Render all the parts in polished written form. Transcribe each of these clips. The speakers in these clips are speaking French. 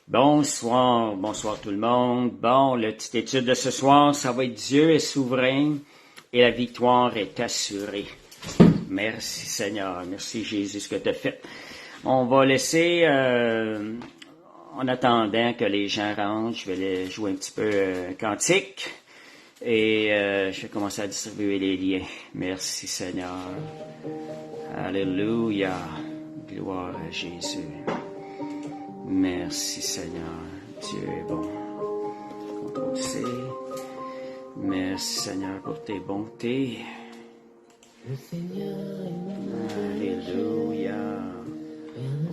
Bonsoir, bonsoir tout le monde. Bon, la petite étude de ce soir, ça va être Dieu est souverain et la victoire est assurée. Merci Seigneur, merci Jésus ce que tu as fait. On va laisser, en attendant que les gens rentrent, je vais jouer un petit peu cantique et je vais commencer à distribuer les liens. Merci Seigneur. Alléluia. Gloire à Jésus. Merci Seigneur, Dieu est bon. CTRL-C. Merci Seigneur pour tes bontés. Alléluia.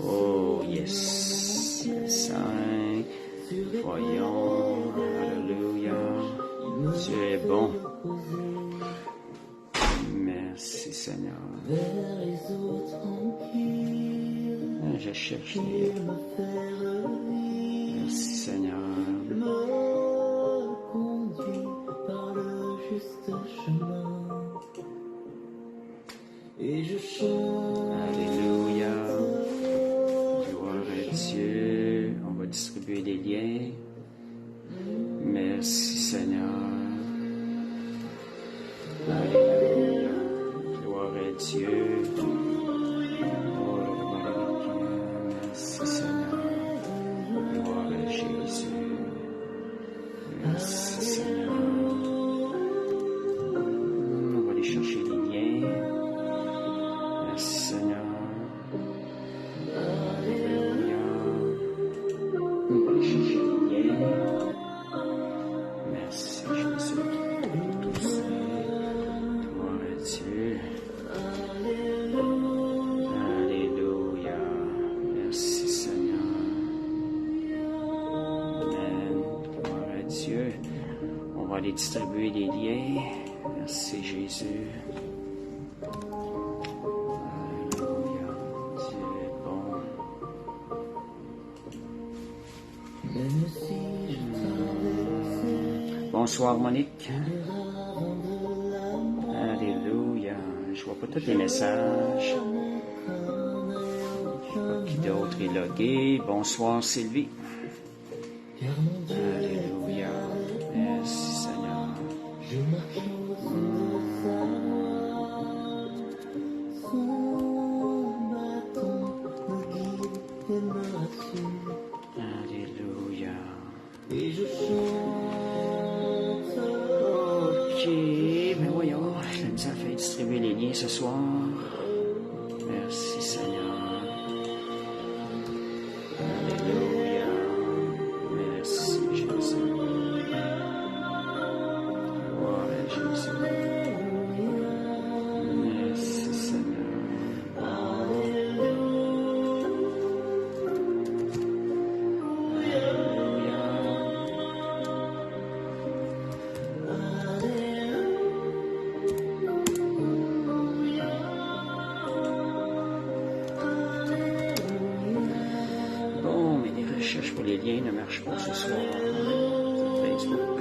Oh yes. 5. Voyons. Alléluia. Dieu est bon. Merci Seigneur. Je cherche les... Merci Seigneur. Alléluia. Gloire à Dieu. On va distribuer des liens. Merci Seigneur. Alléluia. Gloire à Dieu. Merci Seigneur. Gloire à Jésus. Merci Seigneur. On va aller chercher les liens. Merci Seigneur. Alléluia. On va aller chercher les liens. Merci Jésus. Gloire à Dieu. Alléluia. Merci Seigneur. Amen. Gloire à Dieu. On va aller distribuer les liens. Merci Jésus. Alléluia. Dieu est bon. Bonsoir Monique. Alléluia. Je vois pas tous les messages. Je sais pas qui d'autre est logué. Bonsoir Sylvie. Alléluia. Merci Seigneur. Alléluia. Ok, ben voyons, je nous a fait distribuer les liens ce soir. Merci Seigneur. Alléluia. Merci Jésus. Gloire à Jésus. Merci Seigneur. Bon, mais les recherches pour les liens ne marchent pas ce soir sur Facebook.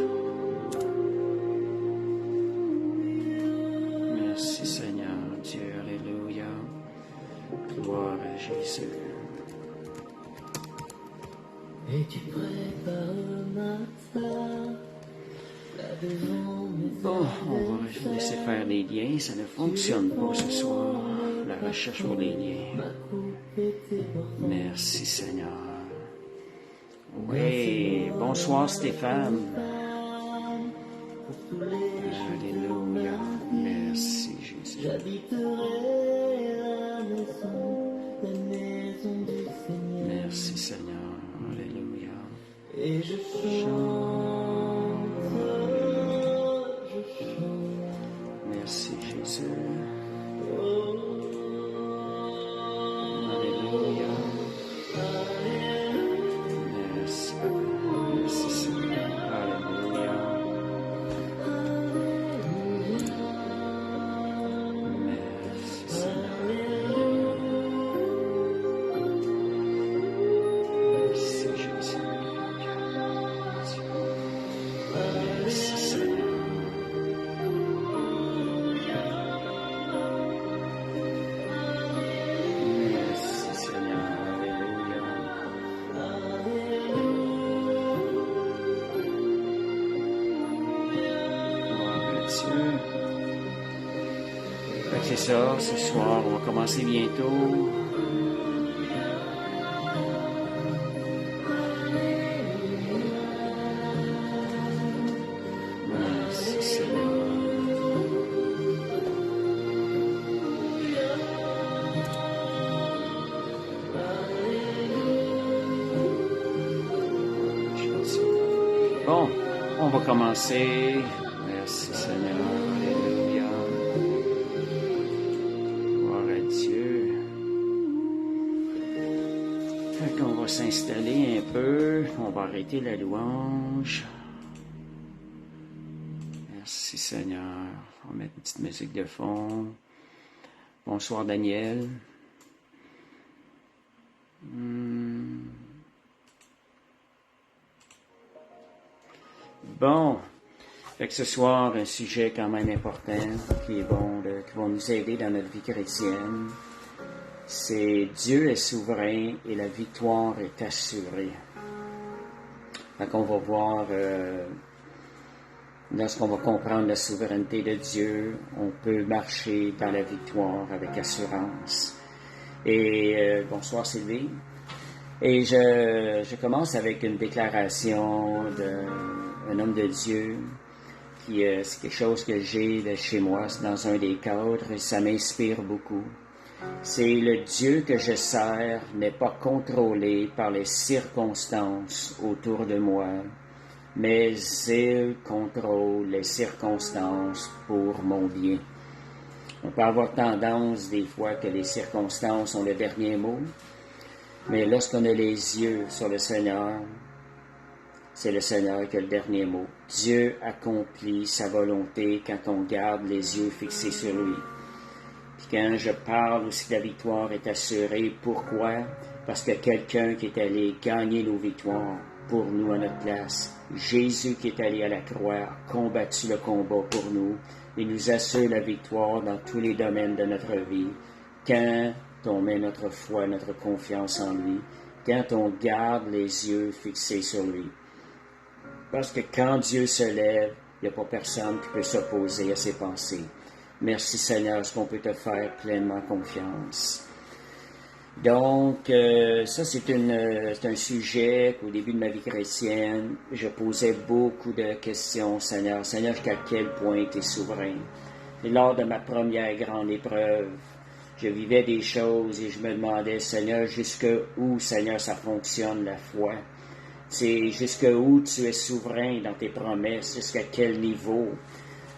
Merci Seigneur, Dieu, alléluia. Gloire à Jésus. Bon, on va laisser faire les liens. Ça ne fonctionne pas ce soir. La recherche pour les liens. Merci Seigneur. Oui, bonsoir Stéphane. Alléluia. Merci Jésus. Merci Seigneur. Alléluia. Et je chante. Merci Jésus. Alléluia. Merci. Merci Seigneur. Alléluia. Merci Seigneur. Merci Jésus. Dieu. Fait que c'est ça, ce soir, on va commencer bientôt. Merci Seigneur. Bon, on va commencer. Merci Seigneur. Alléluia. Gloire à Dieu. Fait qu'on va s'installer un peu. On va arrêter la louange. Merci Seigneur. On va mettre une petite musique de fond. Bonsoir Daniel. Bon, fait que ce soir, un sujet quand même important qui est bon, qui va nous aider dans notre vie chrétienne, c'est Dieu est souverain et la victoire est assurée. Fait qu'on va voir, lorsqu'on va comprendre la souveraineté de Dieu, on peut marcher dans la victoire avec assurance. Et bonsoir Sylvie. Et je commence avec une déclaration d'un homme de Dieu qui c'est quelque chose que j'ai de chez moi, c'est dans un des cadres et ça m'inspire beaucoup. C'est le Dieu que je sers n'est pas contrôlé par les circonstances autour de moi, mais il contrôle les circonstances pour mon bien. On peut avoir tendance des fois que les circonstances ont le dernier mot, mais lorsqu'on a les yeux sur le Seigneur, c'est le Seigneur qui a le dernier mot. Dieu accomplit sa volonté quand on garde les yeux fixés sur lui. Puis quand je parle aussi que la victoire est assurée, pourquoi? Parce que quelqu'un qui est allé gagner nos victoires pour nous à notre place, Jésus qui est allé à la croix, a combattu le combat pour nous et nous assure la victoire dans tous les domaines de notre vie. Quand on met notre foi, notre confiance en lui, quand on garde les yeux fixés sur lui. Parce que quand Dieu se lève, il n'y a pas personne qui peut s'opposer à ses pensées. Merci Seigneur, est-ce qu'on peut te faire pleinement confiance? Donc, ça c'est un sujet qu'au début de ma vie chrétienne, je posais beaucoup de questions, Seigneur. Seigneur, jusqu'à quel point tu es souverain? Et lors de ma première grande épreuve, je vivais des choses et je me demandais, Seigneur, jusqu'où, Seigneur, ça fonctionne, la foi? C'est jusqu'où tu es souverain dans tes promesses, jusqu'à quel niveau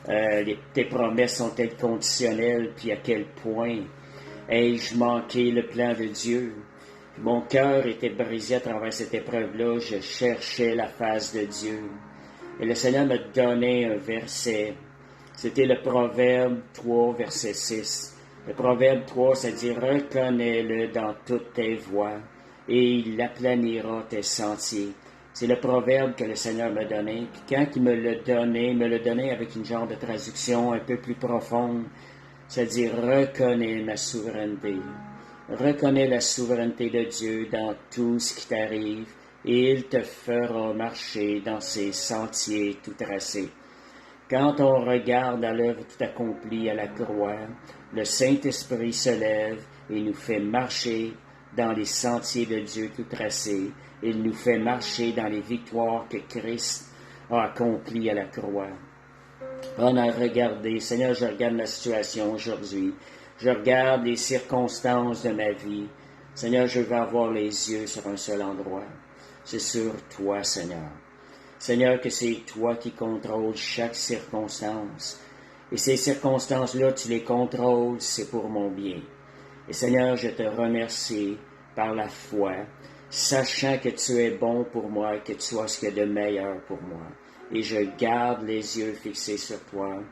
tes promesses sont-elles conditionnelles, puis à quel point ai-je manqué le plan de Dieu. Mon cœur était brisé à travers cette épreuve-là, je cherchais la face de Dieu. Et le Seigneur me donnait un verset, c'était le Proverbe 3, verset 6. Le Proverbe 3, ça dit « Reconnais-le dans toutes tes voies, et il aplanira tes sentiers. » C'est le proverbe que le Seigneur m'a donné. Puis quand il me l'a donné avec une genre de traduction un peu plus profonde. C'est-à-dire, reconnais ma souveraineté. Reconnais la souveraineté de Dieu dans tout ce qui t'arrive, et il te fera marcher dans ses sentiers tout tracés. Quand on regarde à l'œuvre tout accomplie à la croix, le Saint-Esprit se lève et nous fait marcher dans les sentiers de Dieu tout tracés. Il nous fait marcher dans les victoires que Christ a accomplies à la croix. On a regardé, Seigneur, je regarde la situation aujourd'hui. Je regarde les circonstances de ma vie. Seigneur, je veux avoir les yeux sur un seul endroit. C'est sur toi, Seigneur. Seigneur, que c'est toi qui contrôles chaque circonstance. Et ces circonstances-là, tu les contrôles, c'est pour mon bien. Et Seigneur, je te remercie par la foi, sachant que tu es bon pour moi, que tu sois ce qu'il y a de meilleur pour moi. Et je garde les yeux fixés sur toi,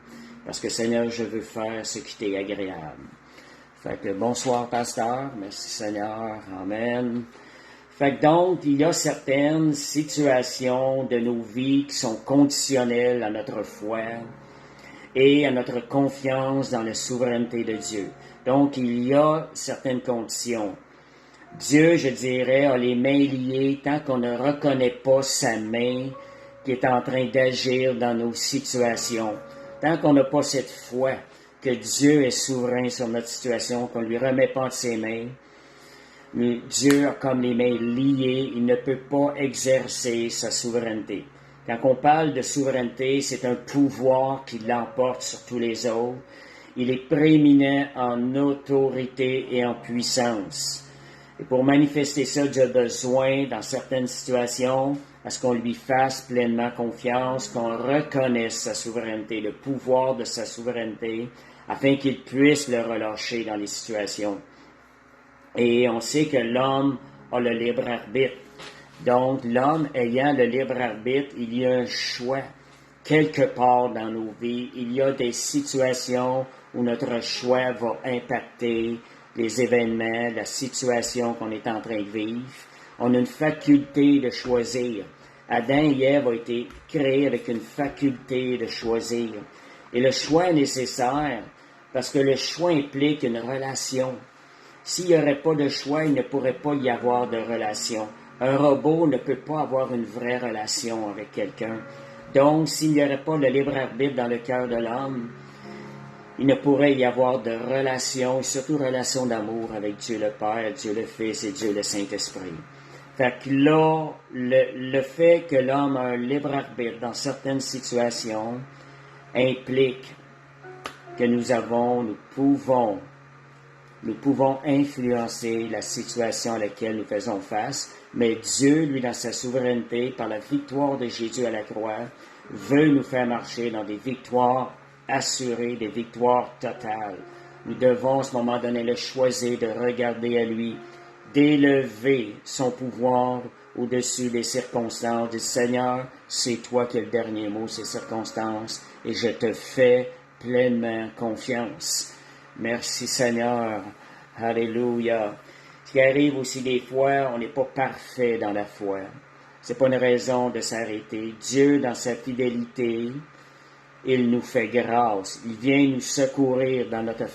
parce que Seigneur, je veux faire ce qui t'est agréable. Fait que bonsoir, pasteur. Merci Seigneur. Amen. Fait que donc, il y a certaines situations de nos vies qui sont conditionnelles à notre foi et à notre confiance dans la souveraineté de Dieu. Donc, il y a certaines conditions. Dieu, je dirais, a les mains liées tant qu'on ne reconnaît pas sa main qui est en train d'agir dans nos situations. Tant qu'on n'a pas cette foi que Dieu est souverain sur notre situation, qu'on ne lui remet pas entre ses mains, mais Dieu a comme les mains liées, il ne peut pas exercer sa souveraineté. Quand on parle de souveraineté, c'est un pouvoir qui l'emporte sur tous les autres. Il est prééminent en autorité et en puissance. Et pour manifester ça, Dieu a besoin, dans certaines situations, à ce qu'on lui fasse pleinement confiance, qu'on reconnaisse sa souveraineté, le pouvoir de sa souveraineté, afin qu'il puisse le relâcher dans les situations. Et on sait que l'homme a le libre arbitre. Donc, l'homme ayant le libre arbitre, il y a un choix quelque part dans nos vies. Il y a des situations où notre choix va impacter les événements, la situation qu'on est en train de vivre. On a une faculté de choisir. Adam et Ève ont été créés avec une faculté de choisir. Et le choix est nécessaire parce que le choix implique une relation. S'il n'y aurait pas de choix, il ne pourrait pas y avoir de relation. Un robot ne peut pas avoir une vraie relation avec quelqu'un. Donc, s'il n'y aurait pas le libre arbitre dans le cœur de l'homme, il ne pourrait y avoir de relation, et surtout relation d'amour avec Dieu le Père, Dieu le Fils et Dieu le Saint-Esprit. Fait que là, le fait que l'homme a un libre arbitre dans certaines situations implique que nous pouvons influencer la situation à laquelle nous faisons face, mais Dieu, lui, dans sa souveraineté, par la victoire de Jésus à la croix, veut nous faire marcher dans des victoires assurées, des victoires totales. Nous devons, à ce moment donné, le choisir de regarder à lui, d'élever son pouvoir au-dessus des circonstances. Du Seigneur, c'est toi qui as le dernier mot, ces circonstances, et je te fais pleinement confiance. Merci Seigneur. Alléluia. Ce qui arrive aussi des fois, on n'est pas parfait dans la foi. C'est pas une raison de s'arrêter. Dieu, dans sa fidélité, il nous fait grâce. Il vient nous secourir dans notre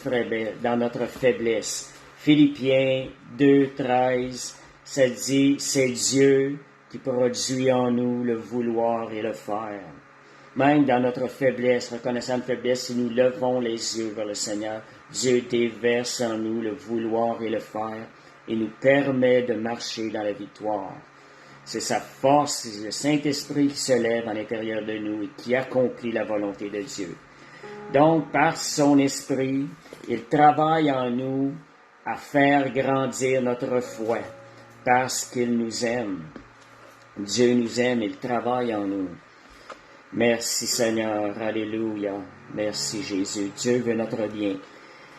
faiblesse. Philippiens 2:13, ça dit, c'est Dieu qui produit en nous le vouloir et le faire. Même dans notre faiblesse, reconnaissant notre faiblesse, si nous levons les yeux vers le Seigneur, Dieu déverse en nous le vouloir et le faire et nous permet de marcher dans la victoire. C'est sa force, c'est le Saint-Esprit qui se lève à l'intérieur de nous et qui accomplit la volonté de Dieu. Donc, par son Esprit, il travaille en nous à faire grandir notre foi parce qu'il nous aime. Dieu nous aime, il travaille en nous. Merci Seigneur, alléluia, merci Jésus, Dieu veut notre bien.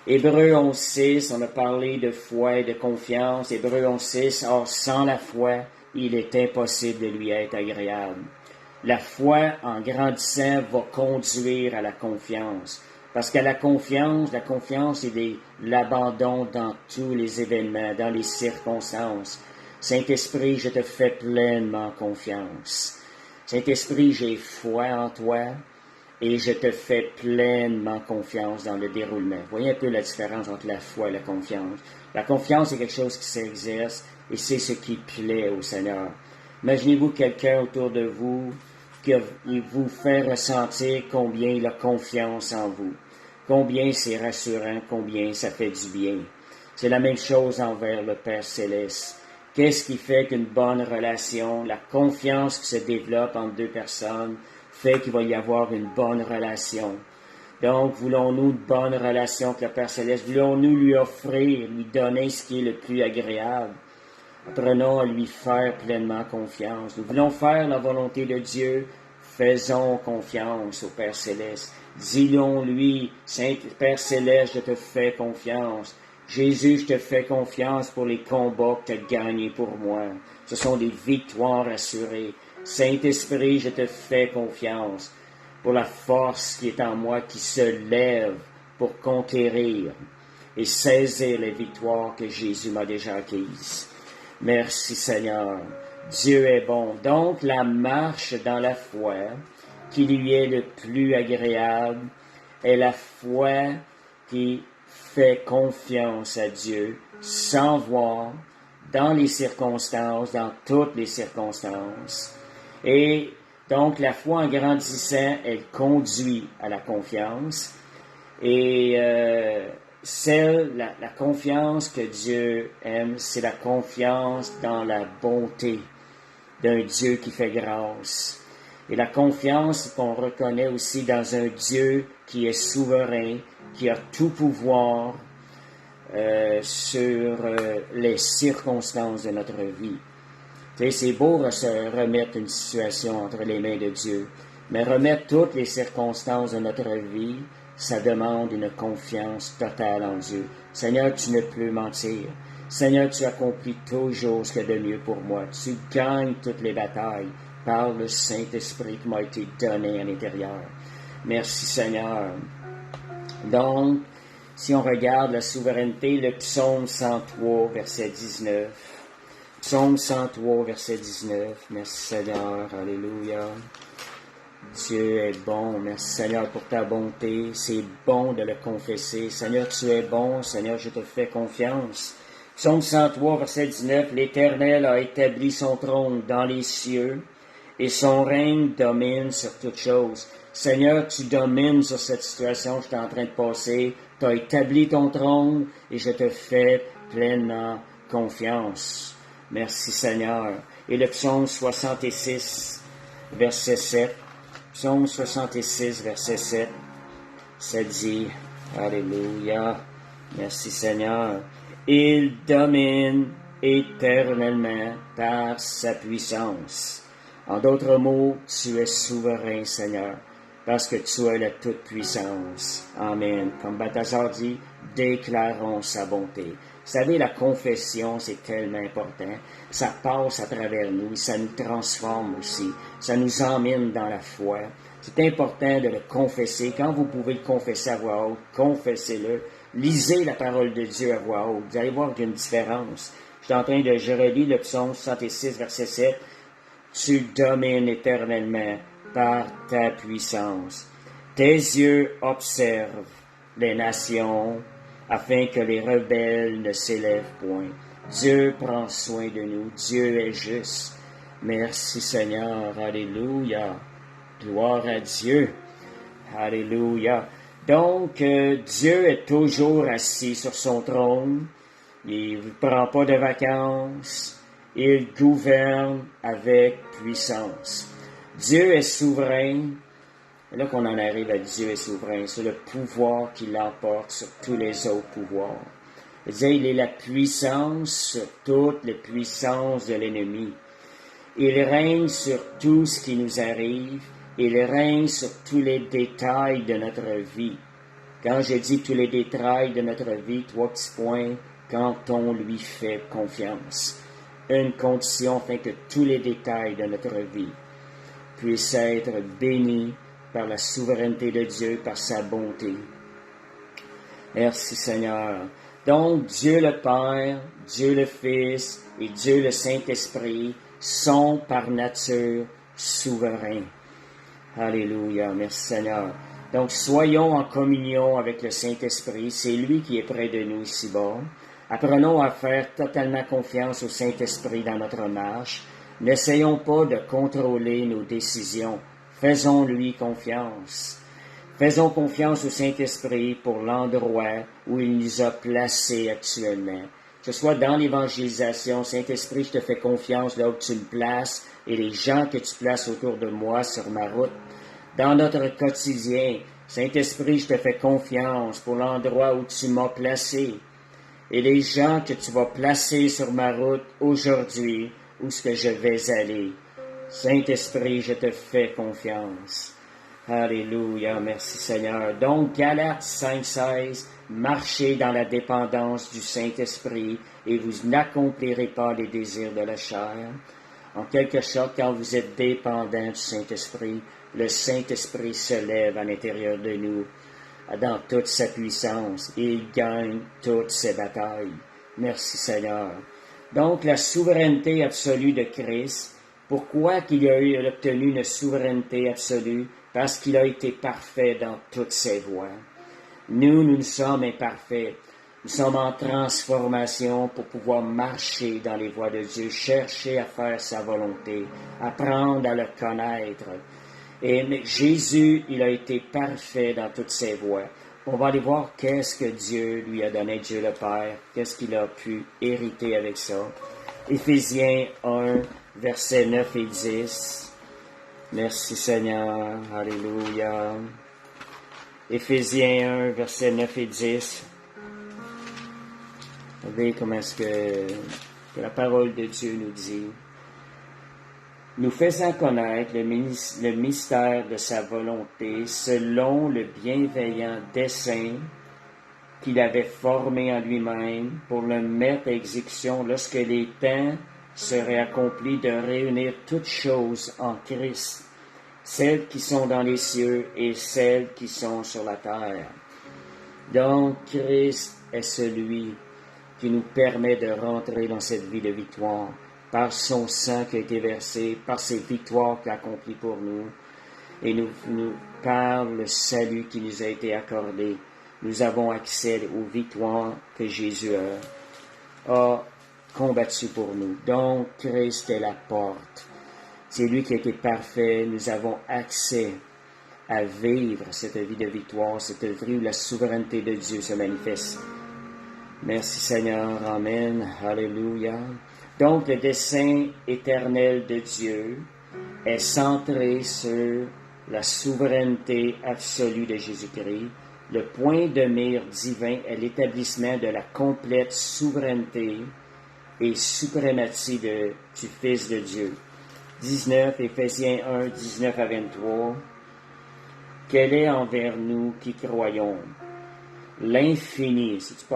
Hébreux 11:6, on a parlé de foi et de confiance. Hébreux 11:6, or sans la foi, il est impossible de lui être agréable. La foi, en grandissant, va conduire à la confiance. Parce qu'à la confiance, c'est l'abandon dans tous les événements, dans les circonstances. Saint-Esprit, je te fais pleinement confiance. Saint-Esprit, j'ai foi en toi et je te fais pleinement confiance dans le déroulement. Voyez un peu la différence entre la foi et la confiance. La confiance, c'est quelque chose qui s'exerce et c'est ce qui plaît au Seigneur. Imaginez-vous quelqu'un autour de vous qui vous fait ressentir combien il a confiance en vous, combien c'est rassurant, combien ça fait du bien. C'est la même chose envers le Père Céleste. Qu'est-ce qui fait qu'une bonne relation, la confiance qui se développe entre deux personnes, fait qu'il va y avoir une bonne relation. Donc, voulons-nous une bonne relation avec le Père Céleste? Voulons-nous lui offrir, lui donner ce qui est le plus agréable? Apprenons à lui faire pleinement confiance. Nous voulons faire la volonté de Dieu. Faisons confiance au Père Céleste. Disons-lui, Saint-Père Céleste, je te fais confiance. Jésus, je te fais confiance pour les combats que tu as gagnés pour moi. Ce sont des victoires assurées. Saint-Esprit, je te fais confiance pour la force qui est en moi, qui se lève pour conquérir et saisir les victoires que Jésus m'a déjà acquises. Merci Seigneur. Dieu est bon. Donc, la marche dans la foi qui lui est le plus agréable est la foi qui fait confiance à Dieu sans voir dans les circonstances, dans toutes les circonstances. Et Donc, la foi en grandissant, elle conduit à la confiance. Et la confiance que Dieu aime, c'est la confiance dans la bonté d'un Dieu qui fait grâce. Et la confiance qu'on reconnaît aussi dans un Dieu qui est souverain, qui a tout pouvoir sur les circonstances de notre vie. Tu sais, c'est beau de se remettre une situation entre les mains de Dieu, mais remettre toutes les circonstances de notre vie, ça demande une confiance totale en Dieu. Seigneur, tu ne peux mentir. Seigneur, tu accomplis toujours ce qu'il y a de mieux pour moi. Tu gagnes toutes les batailles par le Saint-Esprit qui m'a été donné à l'intérieur. Merci Seigneur. Donc, si on regarde la souveraineté, le psaume 103, verset 19. Psaume 103, verset 19. Merci Seigneur. Alléluia. Dieu est bon. Merci Seigneur pour ta bonté. C'est bon de le confesser. Seigneur, tu es bon. Seigneur, je te fais confiance. Psaume 103, verset 19. L'Éternel a établi son trône dans les cieux et son règne domine sur toutes choses. Seigneur, tu domines sur cette situation que je suis en train de passer. Tu as établi ton trône et je te fais pleinement confiance. Merci Seigneur. Et le psaume 66, verset 7. Psaume 66, verset 7. Ça dit, Alléluia. Merci Seigneur. Il domine éternellement par sa puissance. En d'autres mots, tu es souverain, Seigneur, parce que tu as la toute-puissance. Amen. Comme Balthazar dit, déclarons sa bonté. Vous savez, la confession, c'est tellement important. Ça passe à travers nous, ça nous transforme aussi. Ça nous emmène dans la foi. C'est important de le confesser. Quand vous pouvez le confesser à voix haute, confessez-le. Lisez la parole de Dieu à voix haute. Vous allez voir qu'il y a une différence. Je relis le psaume 66, verset 7. Tu domines éternellement par ta puissance. Tes yeux observent les nations afin que les rebelles ne s'élèvent point. Dieu prend soin de nous. Dieu est juste. Merci Seigneur. Alléluia. Gloire à Dieu. Alléluia. Donc, Dieu est toujours assis sur son trône. Il ne prend pas de vacances. Il gouverne avec puissance. Dieu est souverain. Et là qu'on en arrive à Dieu est souverain. C'est le pouvoir qui l'emporte sur tous les autres pouvoirs. C'est-à-dire, il est la puissance sur toutes les puissances de l'ennemi. Il règne sur tout ce qui nous arrive. Il règne sur tous les détails de notre vie. Quand je dis tous les détails de notre vie, 3 petits points, quand on lui fait confiance. Une condition afin que tous les détails de notre vie puissent être bénis par la souveraineté de Dieu, par sa bonté. Merci Seigneur. Donc, Dieu le Père, Dieu le Fils et Dieu le Saint-Esprit sont par nature souverains. Alléluia. Merci Seigneur. Donc, soyons en communion avec le Saint-Esprit. C'est lui qui est près de nous ici-bas. Apprenons à faire totalement confiance au Saint-Esprit dans notre marche. N'essayons pas de contrôler nos décisions. Faisons-lui confiance. Faisons confiance au Saint-Esprit pour l'endroit où il nous a placés actuellement. Que ce soit dans l'évangélisation, Saint-Esprit, je te fais confiance là où tu me places et les gens que tu places autour de moi sur ma route. Dans notre quotidien, Saint-Esprit, je te fais confiance pour l'endroit où tu m'as placé. Et les gens que tu vas placer sur ma route aujourd'hui, où est-ce que je vais aller. Saint-Esprit, je te fais confiance. Alléluia, merci Seigneur. Donc, Galates 5,16, marchez dans la dépendance du Saint-Esprit et vous n'accomplirez pas les désirs de la chair. En quelque sorte, quand vous êtes dépendant du Saint-Esprit, le Saint-Esprit se lève à l'intérieur de nous dans toute sa puissance et il gagne toutes ses batailles. Merci Seigneur. Donc, la souveraineté absolue de Christ, pourquoi qu'il a obtenu une souveraineté absolue? Parce qu'il a été parfait dans toutes ses voies. Nous sommes imparfaits. Nous sommes en transformation pour pouvoir marcher dans les voies de Dieu, chercher à faire sa volonté, apprendre à le connaître. Et Jésus, il a été parfait dans toutes ses voies. On va aller voir qu'est-ce que Dieu lui a donné, Dieu le Père, qu'est-ce qu'il a pu hériter avec ça. Éphésiens 1, versets 9 et 10. Merci Seigneur, alléluia. Éphésiens 1, versets 9 et 10. Vous voyez comment est-ce que la parole de Dieu nous dit. Nous faisant connaître le mystère de sa volonté selon le bienveillant dessein qu'il avait formé en lui-même pour le mettre à exécution lorsque les temps seraient accomplis de réunir toutes choses en Christ, celles qui sont dans les cieux et celles qui sont sur la terre. Donc Christ est celui qui nous permet de rentrer dans cette vie de victoire, par son sang qui a été versé, par ses victoires qu'il a accomplies pour nous, et nous parle le salut qui nous a été accordé. Nous avons accès aux victoires que Jésus a combattues pour nous. Donc, Christ est la porte. C'est lui qui a été parfait. Nous avons accès à vivre cette vie de victoire, cette vie où la souveraineté de Dieu se manifeste. Merci Seigneur, Amen, Alléluia. Donc le dessein éternel de Dieu est centré sur la souveraineté absolue de Jésus-Christ. Le point de mire divin est l'établissement de la complète souveraineté et suprématie du Fils de Dieu. 19, Éphésiens 1, 19 à 23. Quel est envers nous qui croyons l'infini, si tu peux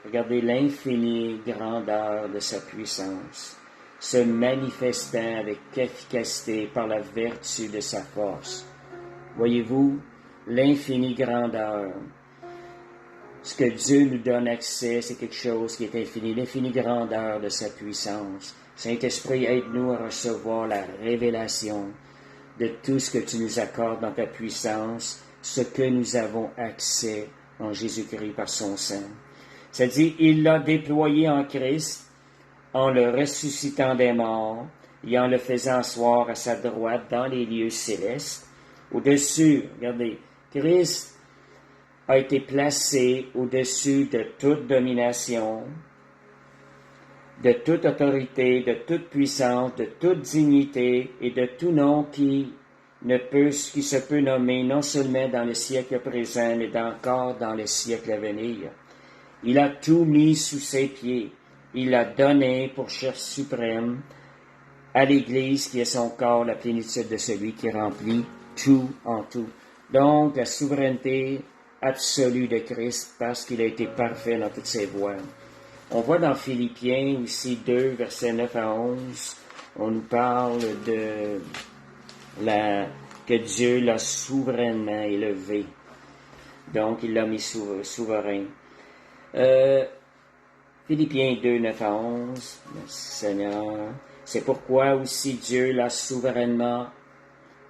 regarder l'infinie grandeur de sa puissance, se manifestant avec efficacité par la vertu de sa force. Voyez-vous, l'infinie grandeur. Ce que Dieu nous donne accès, c'est quelque chose qui est infini, l'infinie grandeur de sa puissance. Saint-Esprit, aide-nous à recevoir la révélation de tout ce que tu nous accordes dans ta puissance, ce que nous avons accès en Jésus-Christ par son sang. Ça dit, il l'a déployé en Christ, en le ressuscitant des morts, et en le faisant asseoir à sa droite dans les lieux célestes. Au-dessus, regardez, Christ a été placé au-dessus de toute domination, de toute autorité, de toute puissance, de toute dignité et de tout nom qui se peut nommer non seulement dans le siècle présent, mais encore dans le siècle à venir. Il a tout mis sous ses pieds. Il l'a donné pour chef suprême à l'Église qui est son corps, la plénitude de celui qui remplit tout en tout. Donc, la souveraineté absolue de Christ parce qu'il a été parfait dans toutes ses voies. On voit dans Philippiens aussi 2, versets 9 à 11, on nous parle que Dieu l'a souverainement élevé. Donc, il l'a mis souverain. Philippiens 2, 9 à 11, merci Seigneur. C'est pourquoi aussi Dieu l'a souverainement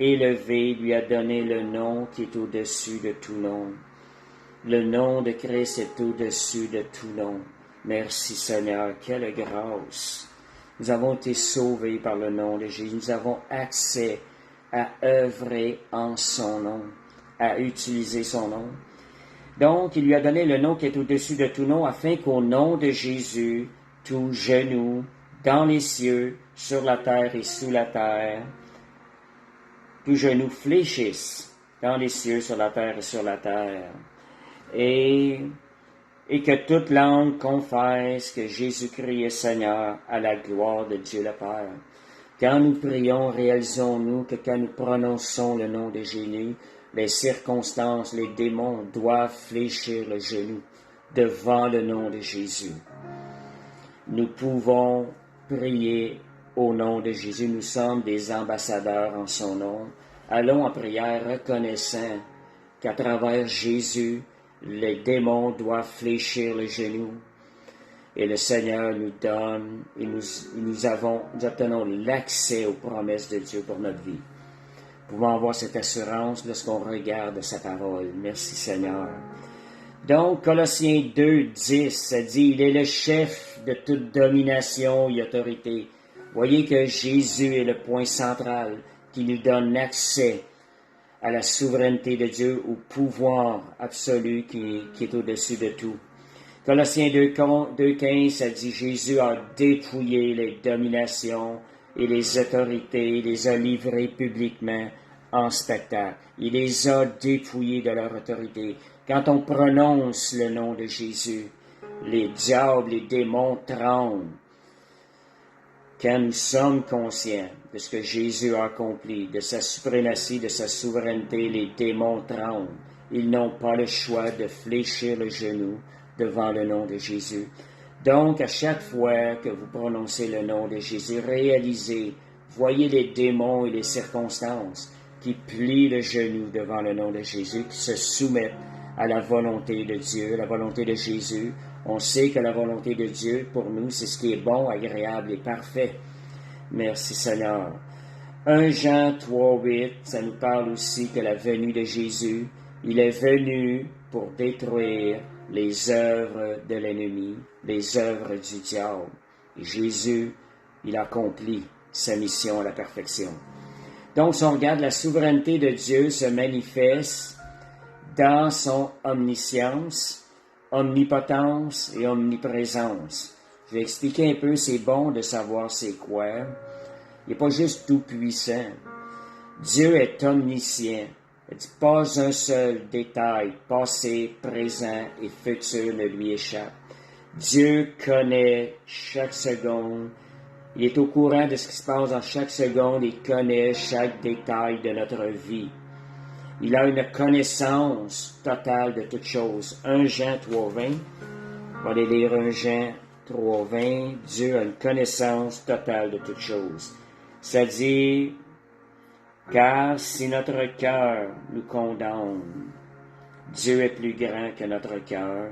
élevé, lui a donné le nom qui est au-dessus de tout nom. Le nom de Christ est au-dessus de tout nom. Merci Seigneur, quelle grâce. Nous avons été sauvés par le nom de Jésus. Nous avons accès à œuvrer en son nom, à utiliser son nom. Donc, il lui a donné le nom qui est au-dessus de tout nom, afin qu'au nom de Jésus, tout genou, dans les cieux, sur la terre et sous la terre, tout genou fléchisse, dans les cieux, sur la terre et sur la terre. Et que toute langue confesse que Jésus-Christ est Seigneur à la gloire de Dieu le Père. Quand nous prions, réalisons-nous que quand nous prononçons le nom de Jésus, les circonstances, les démons doivent fléchir le genou devant le nom de Jésus. Nous pouvons prier au nom de Jésus. Nous sommes des ambassadeurs en son nom. Allons en prière reconnaissant qu'à travers Jésus, les démons doivent fléchir le genou. Et le Seigneur nous donne, et nous obtenons l'accès aux promesses de Dieu pour notre vie. Nous pouvons avoir cette assurance lorsqu'on regarde sa parole. Merci Seigneur. Donc, Colossiens 2, 10, ça dit, il est le chef de toute domination et autorité. Voyez que Jésus est le point central qui nous donne accès à la souveraineté de Dieu, au pouvoir absolu qui est au-dessus de tout. Colossiens 2,15, ça dit Jésus a dépouillé les dominations et les autorités, il les a livrées publiquement en spectacle. Il les a dépouillés de leur autorité. Quand on prononce le nom de Jésus, les diables, les démons tremblent. Quand nous sommes conscients de ce que Jésus a accompli, de sa suprématie, de sa souveraineté, les démons tremblent. Ils n'ont pas le choix de fléchir le genou devant le nom de Jésus. Donc, à chaque fois que vous prononcez le nom de Jésus, réalisez, voyez les démons et les circonstances qui plient le genou devant le nom de Jésus, qui se soumettent à la volonté de Dieu, la volonté de Jésus. On sait que la volonté de Dieu, pour nous, c'est ce qui est bon, agréable et parfait. Merci Seigneur. 1 Jean 3,8, ça nous parle aussi que la venue de Jésus, il est venu pour détruire les œuvres de l'ennemi, les œuvres du diable. Et Jésus, il accomplit sa mission à la perfection. Donc, si on regarde, la souveraineté de Dieu se manifeste dans son omniscience, omnipotence et omniprésence. Je vais expliquer un peu, c'est bon de savoir c'est quoi. Il n'est pas juste tout-puissant. Dieu est omniscient. Pas un seul détail, passé, présent et futur, ne lui échappe. Dieu connaît chaque seconde. Il est au courant de ce qui se passe dans chaque seconde et connaît chaque détail de notre vie. Il a une connaissance totale de toutes choses. 1 Jean 3,20. On va aller lire 1 Jean 3,20. Dieu a une connaissance totale de toutes choses. Ça dit, car si notre cœur nous condamne, Dieu est plus grand que notre cœur.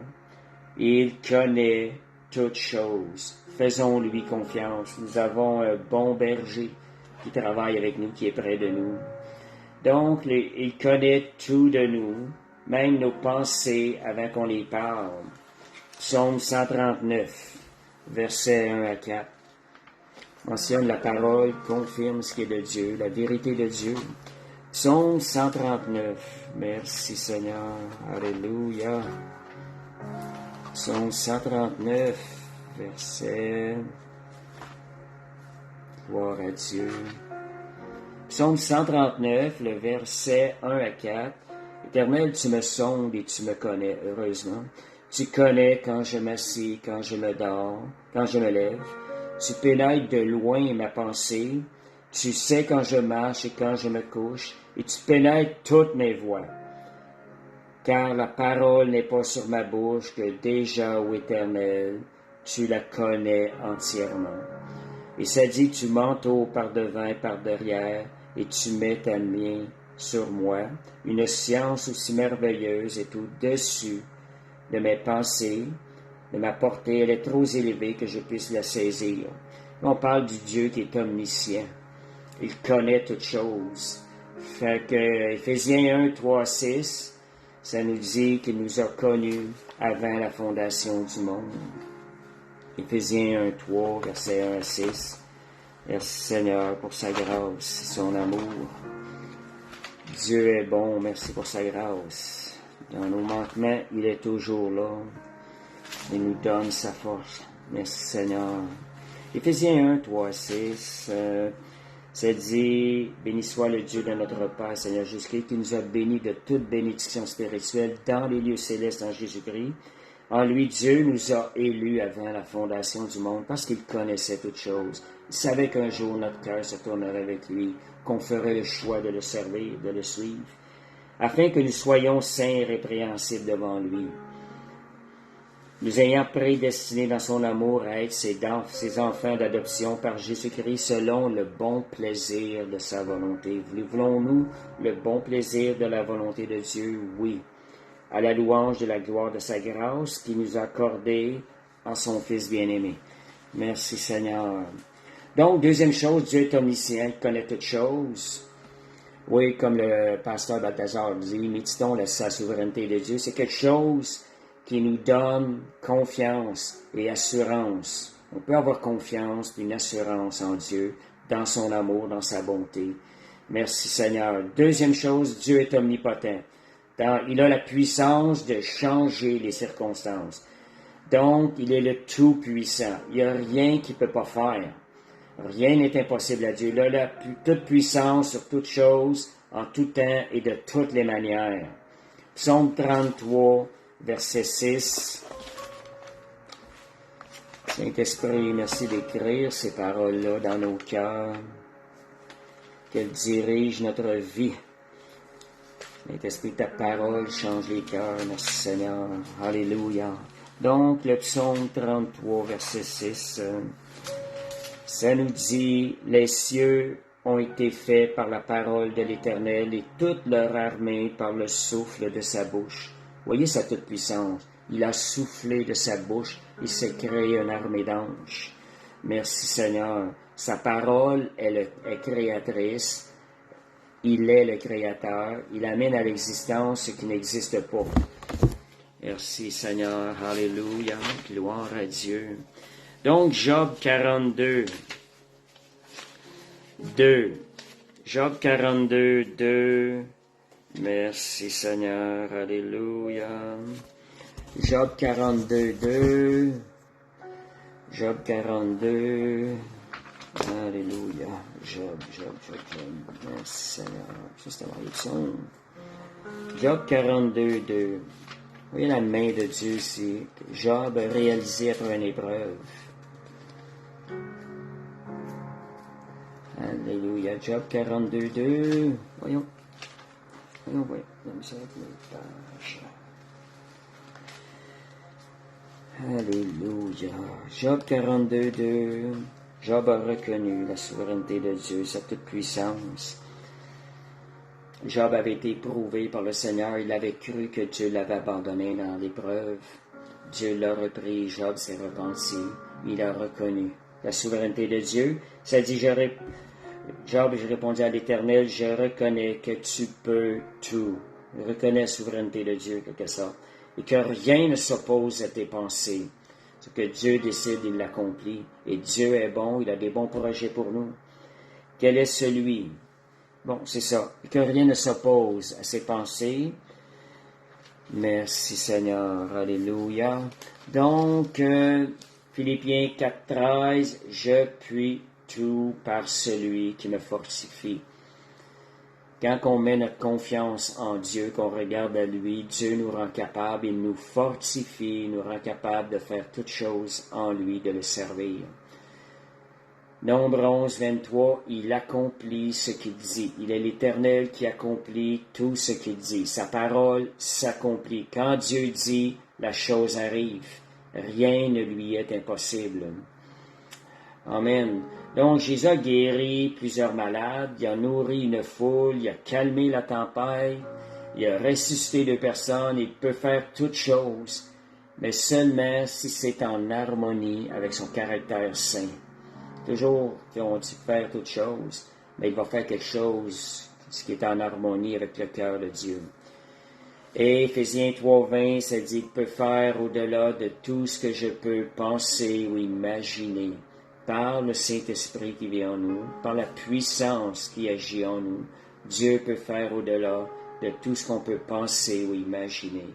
Il connaît toutes choses. Faisons-lui confiance. Nous avons un bon berger qui travaille avec nous, qui est près de nous. Donc, il connaît tout de nous, même nos pensées avant qu'on les parle. Psaume 139, versets 1 à 4. Mentionne la parole, confirme ce qui est de Dieu, la vérité de Dieu. Psaume 139, merci Seigneur, alléluia. Psaume 139, verset, gloire à Dieu. Psaume 139, le verset 1 à 4. Éternel, tu me sondes et tu me connais, heureusement. Tu connais quand je m'assis, quand je me dors, quand je me lève. Tu pénètres de loin ma pensée. Tu sais quand je marche et quand je me couche. Et tu pénètres toutes mes voies. Car la parole n'est pas sur ma bouche que déjà, ô Éternel, tu la connais entièrement. Et ça dit, tu m'entoures par devant et par derrière, et tu mets ta main sur moi. Une science aussi merveilleuse est au-dessus de mes pensées, de ma portée. Elle est trop élevée que je puisse la saisir. On parle du Dieu qui est omniscient. Il connaît toutes choses. Fait que Éphésiens 1, 3, 6, ça nous dit qu'il nous a connus avant la fondation du monde. Éphésiens 1, 3, versets 1 à 6. Merci Seigneur pour sa grâce et son amour. Dieu est bon, merci pour sa grâce. Dans nos manquements, il est toujours là. Il nous donne sa force. Merci Seigneur. Éphésiens 1, 3, 6, ça dit, béni soit le Dieu de notre Père, Seigneur Jésus-Christ, qui nous a bénis de toute bénédiction spirituelle dans les lieux célestes en Jésus-Christ. En lui, Dieu nous a élus avant la fondation du monde parce qu'il connaissait toutes choses. Il savait qu'un jour notre cœur se tournerait avec lui, qu'on ferait le choix de le servir, de le suivre, afin que nous soyons saints et répréhensibles devant lui. Nous ayant prédestinés dans son amour à être ses enfants d'adoption par Jésus-Christ selon le bon plaisir de sa volonté. Voulons-nous le bon plaisir de la volonté de Dieu? Oui. À la louange de la gloire de sa grâce qui nous a accordé en son Fils bien-aimé. Merci Seigneur. Donc, deuxième chose, Dieu est omniscient, il connaît toutes choses. Oui, comme le pasteur Balthazar dit, méditons sa souveraineté de Dieu. C'est quelque chose qui nous donne confiance et assurance. On peut avoir confiance et une assurance en Dieu, dans son amour, dans sa bonté. Merci Seigneur. Deuxième chose, Dieu est omnipotent. Il a la puissance de changer les circonstances. Donc, il est le Tout-Puissant. Il n'y a rien qu'il ne peut pas faire. Rien n'est impossible à Dieu. Il a toute puissance sur toute chose, en tout temps et de toutes les manières. Psaume 33, verset 6. Saint-Esprit, merci d'écrire ces paroles-là dans nos cœurs, qu'elles dirigent notre vie. Saint-Esprit, ta parole change les cœurs, merci Seigneur. Alléluia. Donc, le psaume 33, verset 6, ça nous dit, « Les cieux ont été faits par la parole de l'Éternel et toute leur armée par le souffle de sa bouche. » Voyez sa toute-puissance. Il a soufflé de sa bouche, il s'est créé une armée d'anges. Merci Seigneur. Sa parole est créatrice. Il est le Créateur. Il amène à l'existence ce qui n'existe pas. Merci Seigneur. Alléluia. Gloire à Dieu. Donc, Job 42, 2. Job 42, 2. Merci Seigneur. Alléluia. Job 42, 2. Job 42. Alléluia. Job. Merci Seigneur. Ça, c'était dans les psaumes. Job 42, 2. Vous voyez la main de Dieu ici. Job a réalisé après une épreuve. Alléluia. Job 42, 2. Voyons. Alléluia. Job 42, 2. Job a reconnu la souveraineté de Dieu, sa toute-puissance. Job avait été éprouvé par le Seigneur. Il avait cru que Dieu l'avait abandonné dans l'épreuve. Dieu l'a repris. Job s'est repenti. Il a reconnu la souveraineté de Dieu. Ça dit, Job, je répondis à l'Éternel, je reconnais que tu peux tout. Je reconnais la souveraineté de Dieu, quelque sorte. Et que rien ne s'oppose à tes pensées. Ce que Dieu décide, il l'accomplit. Et Dieu est bon, il a des bons projets pour nous. Quel est celui? Bon, c'est ça. Que rien ne s'oppose à ses pensées. Merci Seigneur. Alléluia. Donc, Philippiens 4.13, je puis tout par celui qui me fortifie. Quand on met notre confiance en Dieu, qu'on regarde à lui, Dieu nous rend capable, il nous fortifie, il nous rend capable de faire toutes choses en lui, de le servir. Nombre 11, 23, il accomplit ce qu'il dit. Il est l'Éternel qui accomplit tout ce qu'il dit. Sa parole s'accomplit. Quand Dieu dit, la chose arrive. Rien ne lui est impossible. Amen. Donc, Jésus a guéri plusieurs malades, il a nourri une foule, il a calmé la tempête, il a ressuscité 2 personnes, il peut faire toutes choses, mais seulement si c'est en harmonie avec son caractère saint. Toujours qu'on dit faire toutes choses, mais il va faire quelque chose qui est en harmonie avec le cœur de Dieu. Et Éphésiens 3.20, ça dit qu'il peut faire au-delà de tout ce que je peux penser ou imaginer. Par le Saint-Esprit qui vit en nous, par la puissance qui agit en nous, Dieu peut faire au-delà de tout ce qu'on peut penser ou imaginer.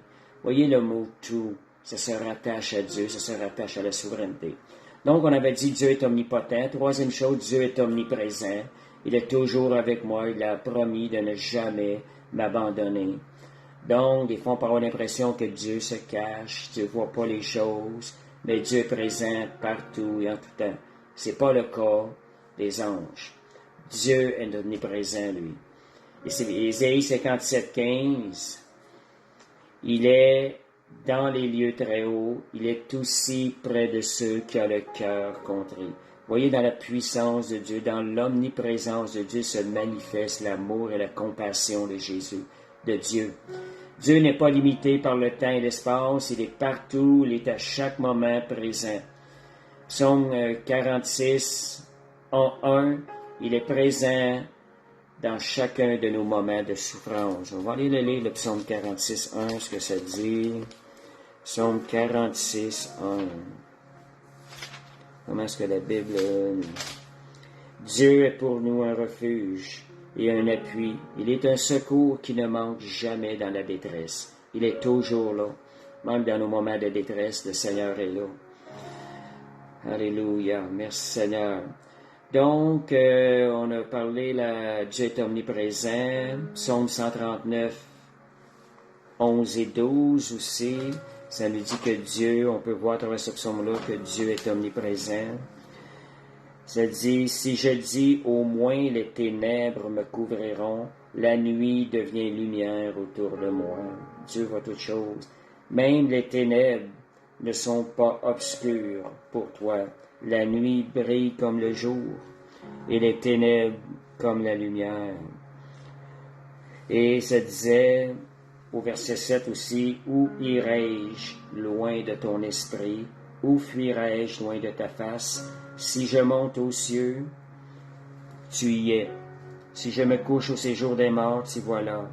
Voyez le mot « tout », ça se rattache à Dieu, ça se rattache à la souveraineté. Donc, on avait dit Dieu est omnipotent. Troisième chose, Dieu est omniprésent. Il est toujours avec moi. Il a promis de ne jamais m'abandonner. Donc, des fois, on peut avoir l'impression que Dieu se cache, Dieu ne voit pas les choses, mais Dieu est présent partout et en tout temps. Ce n'est pas le cas des anges. Dieu est omniprésent, lui. Et c'est Ésaïe 57, 15. Il est dans les lieux très hauts, il est aussi près de ceux qui ont le cœur contrit. Voyez, dans la puissance de Dieu, dans l'omniprésence de Dieu se manifeste l'amour et la compassion de Jésus, de Dieu. Dieu n'est pas limité par le temps et l'espace, il est partout, il est à chaque moment présent. Psaume 46, 1, il est présent dans chacun de nos moments de souffrance. On va aller le lire, le psaume 46, 1, ce que ça dit. Psaume 46, 1. Comment est-ce que la Bible... Dieu est pour nous un refuge et un appui. Il est un secours qui ne manque jamais dans la détresse. Il est toujours là. Même dans nos moments de détresse, le Seigneur est là. Alléluia. Merci Seigneur. Donc, on a parlé, Dieu est omniprésent. Psaume 139, 11 et 12 aussi. Ça nous dit que Dieu, on peut voir à travers ce psaume-là que Dieu est omniprésent. Ça dit, si je dis au moins les ténèbres me couvriront, la nuit devient lumière autour de moi. Dieu voit toutes choses. Même les ténèbres ne sont pas obscures pour toi. La nuit brille comme le jour et les ténèbres comme la lumière. Et ça disait au verset 7 aussi, où irai-je loin de ton esprit? Où fuirai-je loin de ta face? Si je monte aux cieux, tu y es. Si je me couche au séjour des morts, tu voilà.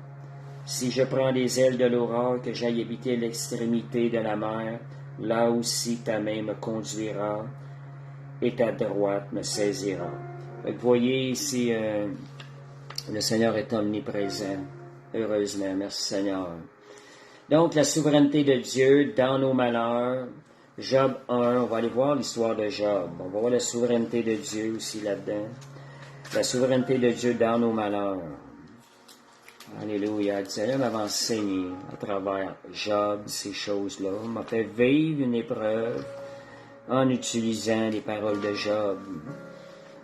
Si je prends les ailes de l'aurore, que j'aille habiter l'extrémité de la mer, là aussi ta main me conduira et ta droite me saisira. Vous voyez ici, le Seigneur est omniprésent. Heureusement, merci Seigneur. Donc, la souveraineté de Dieu dans nos malheurs. Job 1, on va aller voir l'histoire de Job. On va voir la souveraineté de Dieu aussi là-dedans. La souveraineté de Dieu dans nos malheurs. Alléluia. Le Seigneur m'avait enseigné à travers Job ces choses-là. Il m'a fait vivre une épreuve en utilisant les paroles de Job.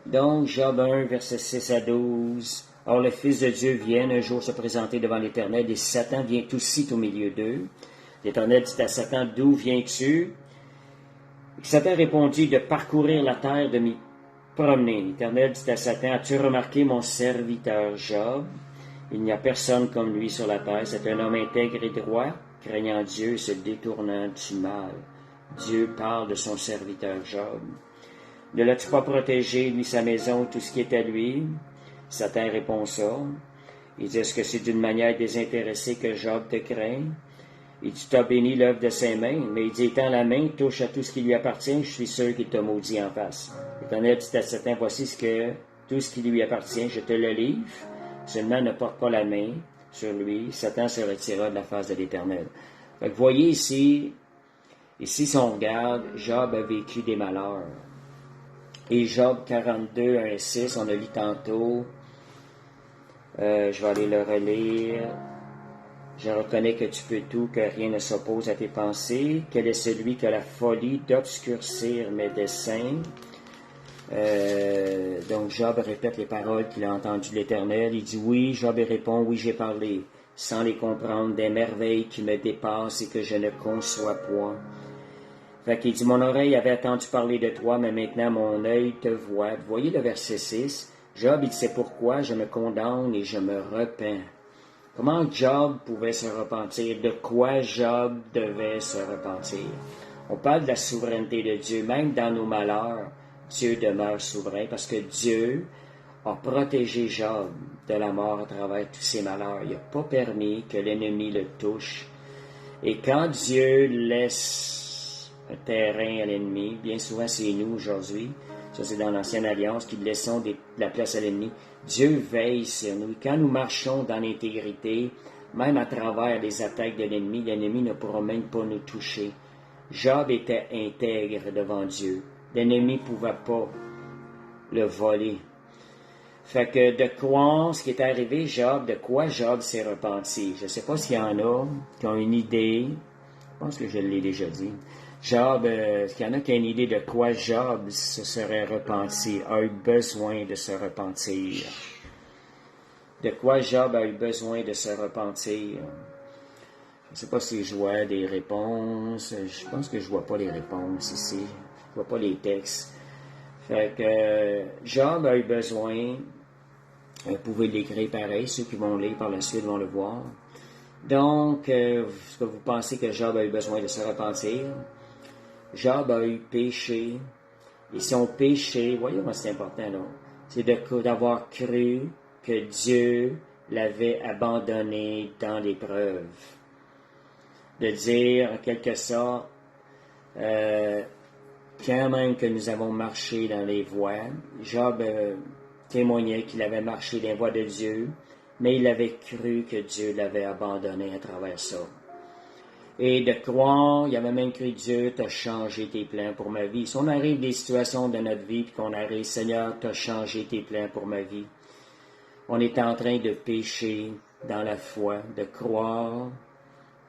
Donc, Job 1, versets 6 à 12. Or, le Fils de Dieu vient un jour se présenter devant l'Éternel, et Satan vient aussi au milieu d'eux. L'Éternel dit à Satan, d'où viens-tu? Et Satan répondit, de parcourir la terre, de m'y promener. L'Éternel dit à Satan, as-tu remarqué mon serviteur Job? Il n'y a personne comme lui sur la terre. C'est un homme intègre et droit, craignant Dieu et se détournant du mal. Dieu parle de son serviteur Job. Ne l'as-tu pas protégé, lui, sa maison, tout ce qui est à lui? Satan répond ça. Il dit, est-ce que c'est d'une manière désintéressée que Job te craint? Il dit, tu t'as béni l'œuvre de ses mains, mais il dit, étends la main, touche à tout ce qui lui appartient, je suis sûr qu'il t'a maudit en face. L'Éternel dit à Satan, voici tout ce qui lui appartient, je te le livre, seulement ne porte pas la main sur lui, Satan se retirera de la face de l'Éternel. Vous voyez ici, si on regarde, Job a vécu des malheurs. Et Job 42, 1 et 6, on a lu tantôt, je vais aller le relire. Je reconnais que tu peux tout, que rien ne s'oppose à tes pensées. Quel est celui qui a la folie d'obscurcir mes desseins? Donc Job répète les paroles qu'il a entendues de l'Éternel. Il dit oui, Job répond, oui, j'ai parlé, sans les comprendre, des merveilles qui me dépassent et que je ne conçois point. Fait qu'il dit, mon oreille avait entendu parler de toi, mais maintenant mon œil te voit. Vous voyez le verset 6? Job, il dit, c'est pourquoi je me condamne et je me repens. Comment Job pouvait se repentir? De quoi Job devait se repentir? On parle de la souveraineté de Dieu. Même dans nos malheurs, Dieu demeure souverain parce que Dieu a protégé Job de la mort à travers tous ses malheurs. Il n'a pas permis que l'ennemi le touche. Et quand Dieu laisse un terrain à l'ennemi, bien souvent c'est nous aujourd'hui, ça c'est dans l'Ancienne Alliance, qui laissons de la place à l'ennemi. Dieu veille sur nous. Quand nous marchons dans l'intégrité, même à travers les attaques de l'ennemi ne pourra même pas nous toucher. Job était intègre devant Dieu. L'ennemi ne pouvait pas le voler. Fait que de croire ce qui est arrivé, Job, de quoi Job s'est repenti. Je ne sais pas s'il y en a qui ont une idée. Je pense que je l'ai déjà dit. Job, il y en a qui ont une idée de quoi Job se serait repenti, a eu besoin de se repentir. De quoi Job a eu besoin de se repentir. Je ne sais pas si je vois des réponses. Je pense que je ne vois pas les réponses ici. Je ne vois pas les textes. Fait que Job a eu besoin, vous pouvez l'écrire pareil, ceux qui vont lire par la suite vont le voir. Donc, est-ce que vous pensez que Job a eu besoin de se repentir? Job a eu péché. Et son péché, voyez moi c'est important là, c'est d'avoir cru que Dieu l'avait abandonné dans l'épreuve. de dire, en quelque sorte, quand même que nous avons marché dans les voies, Job témoignait qu'il avait marché dans les voies de Dieu, mais il avait cru que Dieu l'avait abandonné à travers ça. Et de croire, il avait même cru Dieu, t'as changé tes plans pour ma vie. Si on arrive des situations de notre vie, puis qu'on arrive, Seigneur, t'as changé tes plans pour ma vie. On est en train de pécher dans la foi, de croire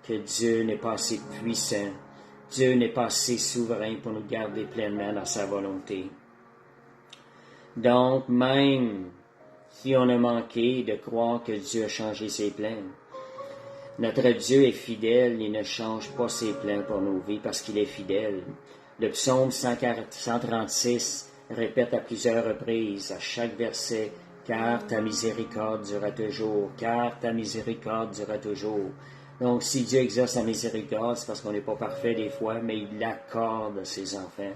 que Dieu n'est pas assez puissant, Dieu n'est pas assez souverain pour nous garder pleinement dans sa volonté. Donc, même si on a manqué de croire que Dieu a changé ses plans, notre Dieu est fidèle, il ne change pas ses plans pour nos vies parce qu'il est fidèle. Le psaume 136 répète à plusieurs reprises, à chaque verset, « Car ta miséricorde durera toujours, car ta miséricorde durera toujours. » Donc, si Dieu exerce sa miséricorde, c'est parce qu'on n'est pas parfait des fois, mais il l'accorde à ses enfants,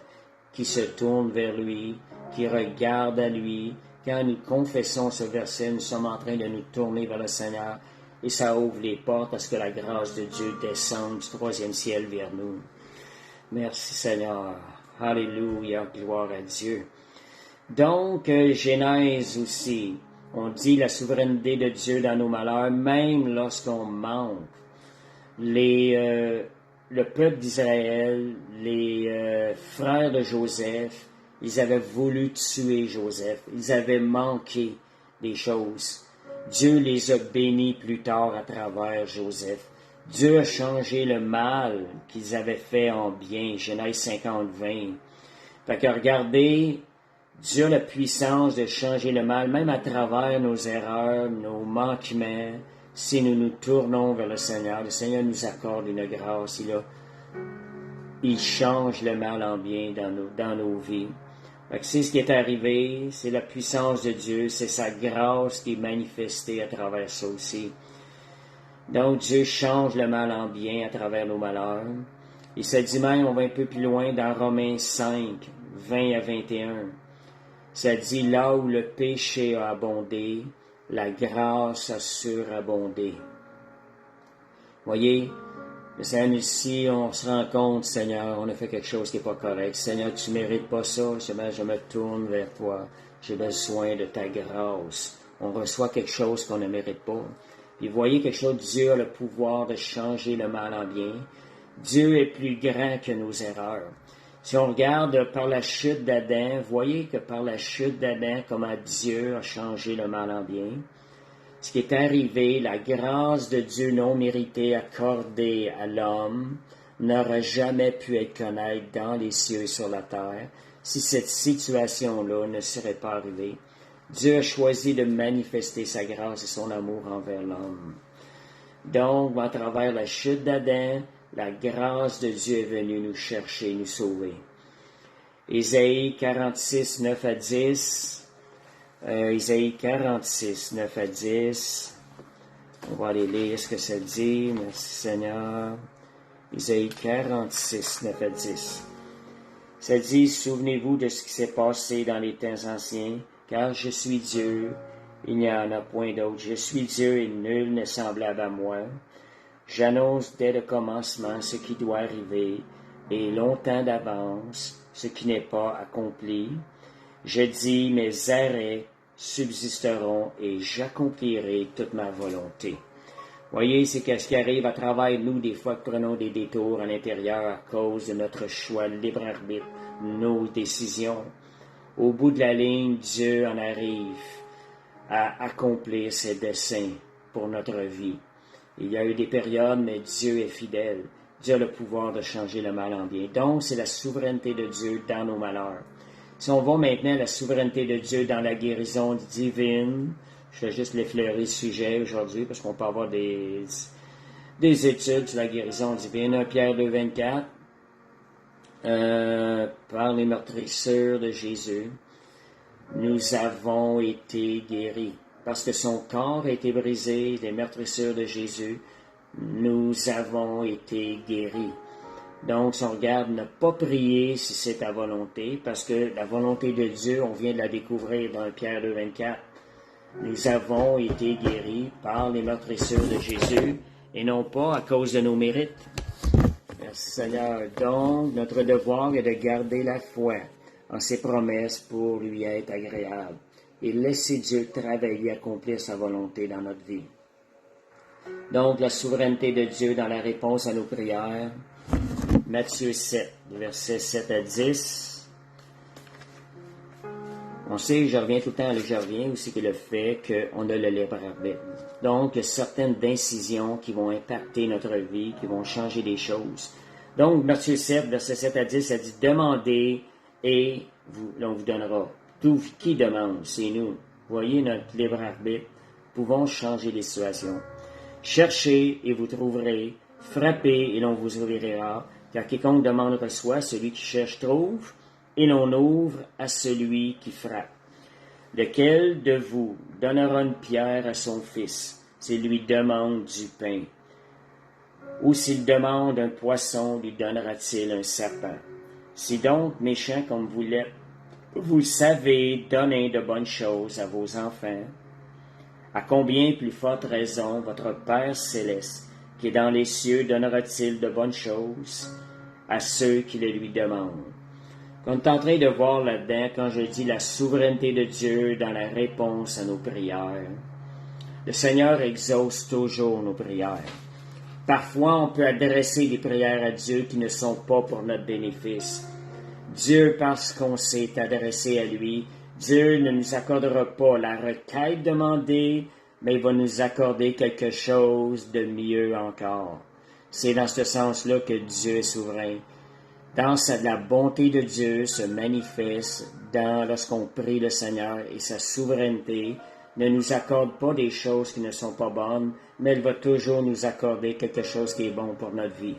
qui se tournent vers lui, qui regardent à lui. Quand nous confessons ce verset, nous sommes en train de nous tourner vers le Seigneur, et ça ouvre les portes à ce que la grâce de Dieu descende du troisième ciel vers nous. Merci Seigneur. Alléluia, gloire à Dieu. Donc, Genèse aussi, on dit la souveraineté de Dieu dans nos malheurs, même lorsqu'on manque. Le peuple d'Israël, les frères de Joseph, ils avaient voulu tuer Joseph. Ils avaient manqué des choses. Dieu les a bénis plus tard à travers Joseph. Dieu a changé le mal qu'ils avaient fait en bien. Genèse 50-20. Fait que regardez, Dieu a la puissance de changer le mal, même à travers nos erreurs, nos manquements. Si nous nous tournons vers le Seigneur nous accorde une grâce. Il change le mal en bien dans nos vies. C'est ce qui est arrivé, c'est la puissance de Dieu, c'est sa grâce qui est manifestée à travers ça aussi. Donc Dieu change le mal en bien à travers nos malheurs. Et ça dit même, on va un peu plus loin dans Romains 5, 20 à 21. Ça dit, là où le péché a abondé, la grâce a surabondé. Voyez, le Seigneur ici, on se rend compte, Seigneur, on a fait quelque chose qui n'est pas correct. Seigneur, tu ne mérites pas ça. Seigneur, je me tourne vers toi. J'ai besoin de ta grâce. On reçoit quelque chose qu'on ne mérite pas. Puis voyez quelque chose, Dieu a le pouvoir de changer le mal en bien. Dieu est plus grand que nos erreurs. Si on regarde par la chute d'Adam, voyez que par la chute d'Adam, comment Dieu a changé le mal en bien. Ce qui est arrivé, la grâce de Dieu non méritée accordée à l'homme n'aurait jamais pu être connue dans les cieux et sur la terre si cette situation-là ne serait pas arrivée. Dieu a choisi de manifester sa grâce et son amour envers l'homme. Donc, à travers la chute d'Adam, la grâce de Dieu est venue nous chercher, nous sauver. Ésaïe 46, 9 à 10. Ésaïe 46, 9 à 10. On va aller lire ce que ça dit. Merci Seigneur. Ésaïe 46, 9 à 10. Ça dit, souvenez-vous de ce qui s'est passé dans les temps anciens, car je suis Dieu, il n'y en a point d'autre. Je suis Dieu et nul n'est semblable à moi. J'annonce dès le commencement ce qui doit arriver, et longtemps d'avance ce qui n'est pas accompli. Je dis, mes arrêts subsisteront et j'accomplirai toute ma volonté. Voyez, c'est ce qui arrive à travers nous des fois que prenons des détours à l'intérieur à cause de notre choix, le libre arbitre, nos décisions. Au bout de la ligne, Dieu en arrive à accomplir ses desseins pour notre vie. Il y a eu des périodes, mais Dieu est fidèle. Dieu a le pouvoir de changer le mal en bien. Donc, c'est la souveraineté de Dieu dans nos malheurs. Si on va maintenant à la souveraineté de Dieu dans la guérison divine, je vais juste l'effleurer le sujet aujourd'hui parce qu'on peut avoir des études sur la guérison divine. 1 Pierre 2, 24, par les meurtrissures de Jésus, nous avons été guéris. Parce que son corps a été brisé, les meurtrissures de Jésus, nous avons été guéris. Donc, si on regarde, ne pas prier si c'est ta volonté, parce que la volonté de Dieu, on vient de la découvrir dans Pierre 2, 24. Nous avons été guéris par les meurtrissures de Jésus, et non pas à cause de nos mérites. Merci Seigneur. Donc, notre devoir est de garder la foi en ses promesses pour lui être agréable et laisser Dieu travailler, accomplir sa volonté dans notre vie. Donc, la souveraineté de Dieu dans la réponse à nos prières. Matthieu 7, versets 7 à 10. On sait, je reviens aussi que le fait qu'on a le libre arbitre. Donc, il y a certaines décisions qui vont impacter notre vie, qui vont changer des choses. Donc, Matthieu 7, versets 7 à 10, ça dit « Demandez et on vous donnera. » Tout qui demande, c'est nous. Voyez notre libre arbitre. Nous pouvons changer les situations. Cherchez et vous trouverez. Frappez et l'on vous ouvrira. Car quiconque demande reçoit, celui qui cherche trouve, et l'on ouvre à celui qui frappe. Lequel de vous donnera une pierre à son fils, s'il lui demande du pain? Ou s'il demande un poisson, lui donnera-t-il un serpent? Si donc, méchants comme vous l'êtes, vous savez donner de bonnes choses à vos enfants, à combien plus forte raison votre Père céleste, qui est dans les cieux, donnera-t-il de bonnes choses à ceux qui le lui demandent? On est en train de voir là-dedans, quand je dis la souveraineté de Dieu dans la réponse à nos prières. Le Seigneur exauce toujours nos prières. Parfois, on peut adresser des prières à Dieu qui ne sont pas pour notre bénéfice. Dieu, parce qu'on s'est adressé à lui, Dieu ne nous accordera pas la requête demandée, mais il va nous accorder quelque chose de mieux encore. C'est dans ce sens-là que Dieu est souverain. La bonté de Dieu se manifeste lorsqu'on prie le Seigneur et sa souveraineté ne nous accorde pas des choses qui ne sont pas bonnes, mais elle va toujours nous accorder quelque chose qui est bon pour notre vie.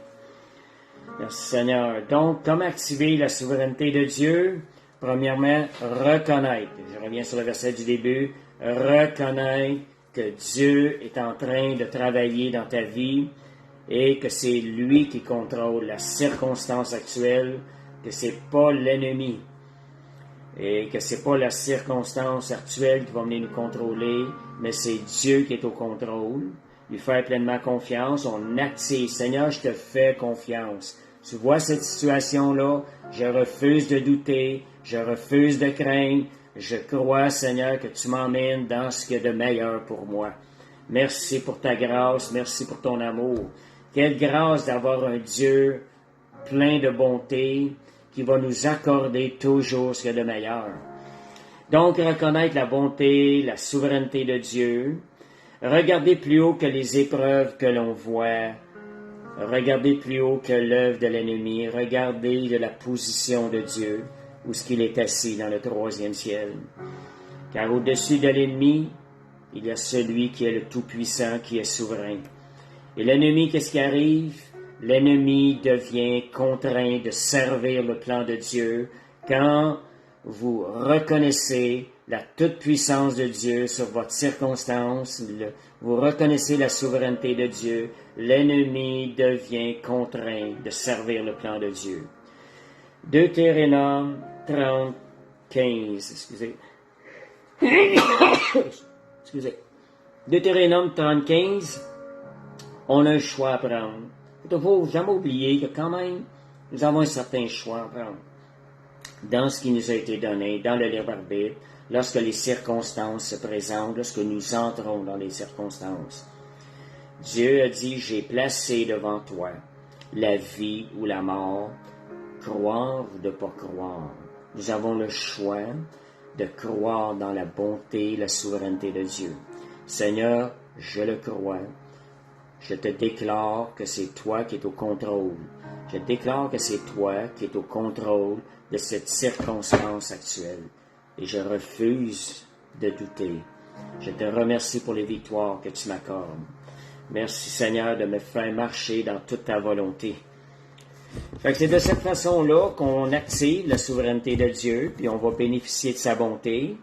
Merci Seigneur. Donc, comment activer la souveraineté de Dieu? Premièrement, reconnaître. Je reviens sur le verset du début. Reconnaître que Dieu est en train de travailler dans ta vie et que c'est lui qui contrôle la circonstance actuelle, que c'est pas l'ennemi et que c'est pas la circonstance actuelle qui va venir nous contrôler, mais c'est Dieu qui est au contrôle. Lui faire pleinement confiance, on active. Seigneur, je te fais confiance. Tu vois cette situation-là, je refuse de douter, je refuse de craindre, je crois, Seigneur, que tu m'emmènes dans ce qu'il y a de meilleur pour moi. Merci pour ta grâce, merci pour ton amour. Quelle grâce d'avoir un Dieu plein de bonté qui va nous accorder toujours ce qu'il y a de meilleur. Donc, reconnaître la bonté, la souveraineté de Dieu, regarder plus haut que les épreuves que l'on voit, regarder plus haut que l'œuvre de l'ennemi, regarder de la position de Dieu, où est-ce qu'il est assis dans le troisième ciel. Car au-dessus de l'ennemi, il y a celui qui est le Tout-Puissant, qui est souverain. Et l'ennemi, qu'est-ce qui arrive? L'ennemi devient contraint de servir le plan de Dieu quand vous reconnaissez la toute-puissance de Dieu sur votre circonstance, vous reconnaissez la souveraineté de Dieu, l'ennemi devient contraint de servir le plan de Dieu. Deutéronome 30, 15, excusez. Deutéronome 30, 15, on a un choix à prendre. Il ne faut jamais oublier que quand même, nous avons un certain choix à prendre dans ce qui nous a été donné, dans le libre arbitre, lorsque les circonstances se présentent, lorsque nous entrons dans les circonstances. Dieu a dit, j'ai placé devant toi la vie ou la mort, croire ou de ne pas croire. Nous avons le choix de croire dans la bonté, la souveraineté de Dieu. Seigneur, je le crois. Je te déclare que c'est toi qui es au contrôle. Je déclare que c'est toi qui es au contrôle de cette circonstance actuelle. Et je refuse de douter. Je te remercie pour les victoires que tu m'accordes. Merci Seigneur de me faire marcher dans toute ta volonté. Fait que c'est de cette façon-là qu'on active la souveraineté de Dieu, puis on va bénéficier de sa bonté.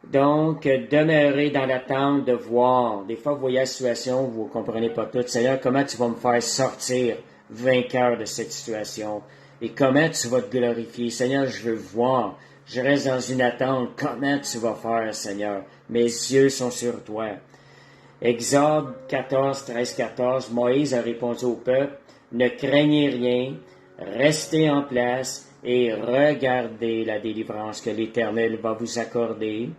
Donc, demeurer dans l'attente de voir. Des fois, vous voyez la situation, vous ne comprenez pas tout. Seigneur, comment tu vas me faire sortir vainqueur de cette situation? Et comment tu vas te glorifier? Seigneur, je veux voir. Je reste dans une attente. Comment tu vas faire, Seigneur? Mes yeux sont sur toi. Exode 14, 13, 14. Moïse a répondu au peuple, Ne craignez rien, restez en place et regardez la délivrance que l'Éternel va vous accorder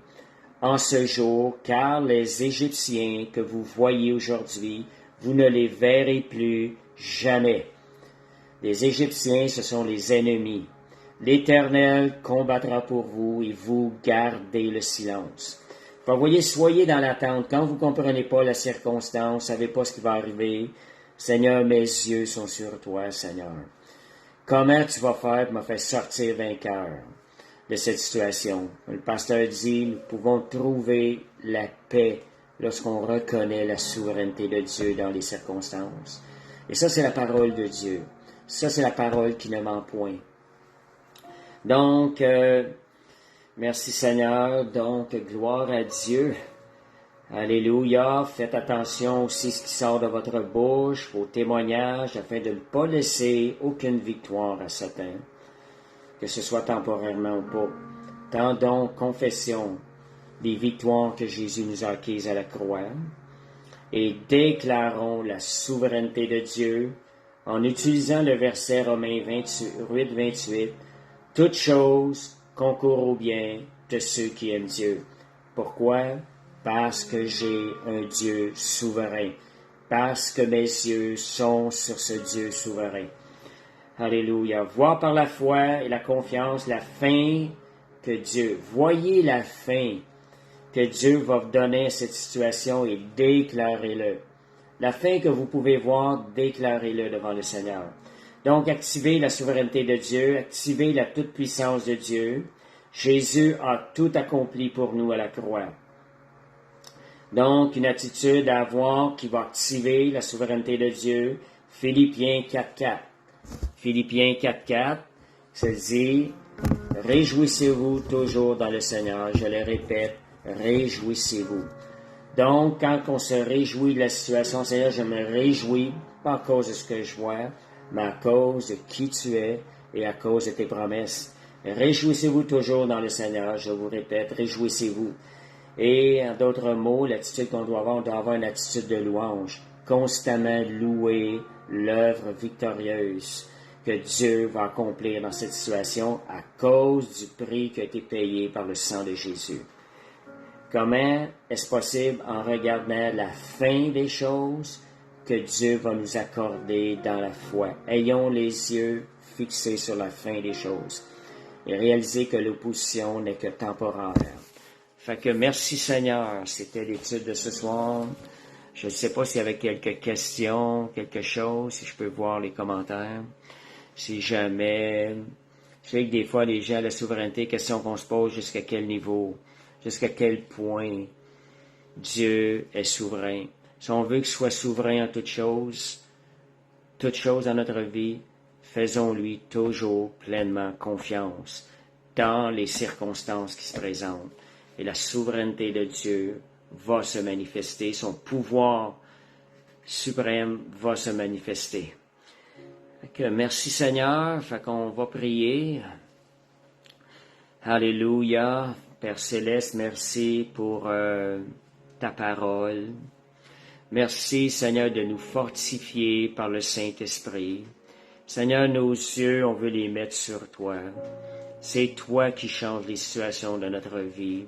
en ce jour, car les Égyptiens que vous voyez aujourd'hui, vous ne les verrez plus jamais. Les Égyptiens, ce sont les ennemis. L'Éternel combattra pour vous et vous gardez le silence. Vous voyez, soyez dans l'attente. Quand vous ne comprenez pas la circonstance, vous ne savez pas ce qui va arriver, Seigneur, mes yeux sont sur toi, Seigneur. Comment tu vas faire pour me faire sortir vainqueur de cette situation? Le pasteur dit, nous pouvons trouver la paix lorsqu'on reconnaît la souveraineté de Dieu dans les circonstances. Et ça, c'est la parole de Dieu. Ça, c'est la parole qui ne ment point. Donc, merci Seigneur. Donc, gloire à Dieu. Alléluia. Faites attention aussi à ce qui sort de votre bouche, vos témoignages, afin de ne pas laisser aucune victoire à Satan, que ce soit temporairement ou pas. Tendons confession des victoires que Jésus nous a acquises à la croix et déclarons la souveraineté de Dieu en utilisant le verset Romains 8-28. Toute chose concourt au bien de ceux qui aiment Dieu. Pourquoi? Parce que j'ai un Dieu souverain. Parce que mes yeux sont sur ce Dieu souverain. Alléluia. Voir par la foi et la confiance la fin que Dieu. Voyez la fin que Dieu va vous donner à cette situation et déclarez-le. La fin que vous pouvez voir, déclarez-le devant le Seigneur. Donc, activez la souveraineté de Dieu, activez la toute-puissance de Dieu. Jésus a tout accompli pour nous à la croix. Donc, une attitude à avoir qui va activer la souveraineté de Dieu. Philippiens 4.4. Philippiens 4.4, ça dit, « Réjouissez-vous toujours dans le Seigneur. » Je le répète, réjouissez-vous. Donc, quand on se réjouit de la situation, Seigneur, je me réjouis, pas à cause de ce que je vois, mais à cause de qui tu es et à cause de tes promesses. Réjouissez-vous toujours dans le Seigneur, je vous répète, réjouissez-vous. Et en d'autres mots, l'attitude qu'on doit avoir, on doit avoir une attitude de louange, constamment louer l'œuvre victorieuse que Dieu va accomplir dans cette situation à cause du prix qui a été payé par le sang de Jésus. Comment est-ce possible en regardant la fin des choses que Dieu va nous accorder dans la foi? Ayons les yeux fixés sur la fin des choses et réalisez que l'opposition n'est que temporaire. Fait que merci Seigneur, c'était l'étude de ce soir. Je ne sais pas s'il y avait quelques questions, quelque chose, si je peux voir les commentaires. Si jamais, je sais que des fois les gens, la souveraineté, question qu'on se pose, jusqu'à quel niveau, jusqu'à quel point Dieu est souverain. Si on veut qu'il soit souverain en toutes choses dans notre vie, faisons-lui toujours pleinement confiance dans les circonstances qui se présentent. Et la souveraineté de Dieu va se manifester, son pouvoir suprême va se manifester. Fait que merci Seigneur, fait qu'on va prier. Alléluia, Père Céleste, merci pour ta parole. Merci Seigneur de nous fortifier par le Saint-Esprit. Seigneur, nos yeux, on veut les mettre sur toi. C'est toi qui changes les situations de notre vie.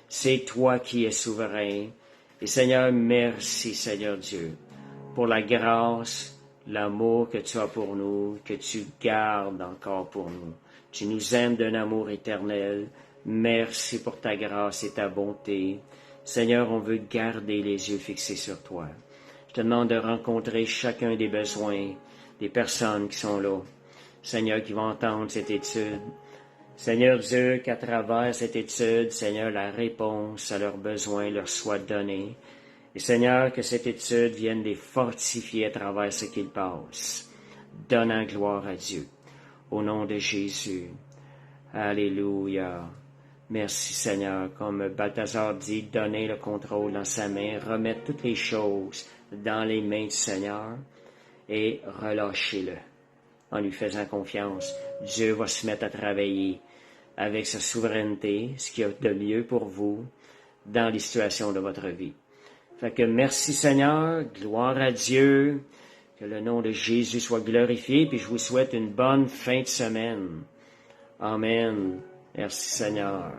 C'est toi qui es souverain. Et Seigneur, merci Seigneur Dieu pour la grâce, l'amour que tu as pour nous, que tu gardes encore pour nous. Tu nous aimes d'un amour éternel. Merci pour ta grâce et ta bonté. Seigneur, on veut garder les yeux fixés sur toi. Je te demande de rencontrer chacun des besoins des personnes qui sont là. Seigneur, qui vont entendre cette étude. Seigneur Dieu, qu'à travers cette étude, Seigneur, la réponse à leurs besoins leur soit donnée. Et Seigneur, que cette étude vienne les fortifier à travers ce qu'ils passent, donnant gloire à Dieu. Au nom de Jésus. Alléluia. Merci Seigneur. Comme Balthazar dit, donnez le contrôle dans sa main, remettre toutes les choses dans les mains du Seigneur et relâchez-le en lui faisant confiance. Dieu va se mettre à travailler avec sa souveraineté, ce qu'il y a de mieux pour vous dans les situations de votre vie. Fait que merci Seigneur, gloire à Dieu, Que le nom de Jésus soit glorifié, puis je vous souhaite une bonne fin de semaine. Amen. Merci Seigneur.